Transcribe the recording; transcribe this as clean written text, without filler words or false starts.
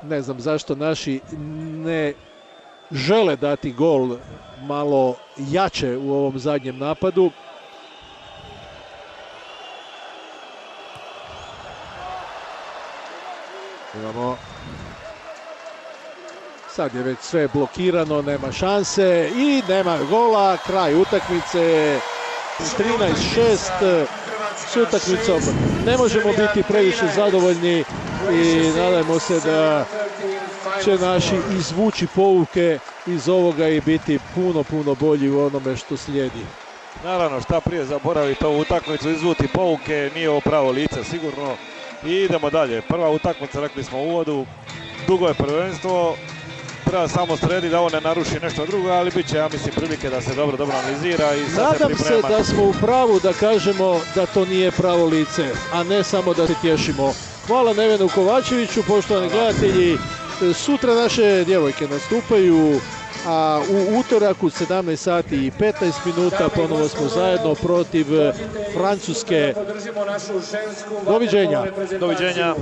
Ne znam zašto naši ne žele dati gol malo jače u ovom zadnjem napadu. Imamo. Sad je već sve blokirano, nema šanse i nema gola. Kraj utakmice. 13-6 s utakmicom. Ne možemo biti previše zadovoljni i nadajmo se da će naši izvući pouke iz ovoga i biti puno bolji u onome što slijedi. Naravno, šta prije zaboraviti ovu utakmicu, izvuti pouke, nije ovo pravo lice sigurno. I idemo dalje. Prva utakmica, rekli smo u uvodu, dugo je prvenstvo. Treba samo srediti da ovo ne naruši nešto drugo, ali bit će, ja mislim, prilike da se dobro analizira i sad Nadam se da smo u pravu da kažemo da to nije pravo lice, a ne samo da se tješimo. Hvala Nevenu Kovačeviću, poštovani gledatelji. Sutra naše djevojke nastupaju, a u utorak u 17 sati i 15 minuta ponovo smo zajedno protiv Francuske. Doviđenja. Doviđenja.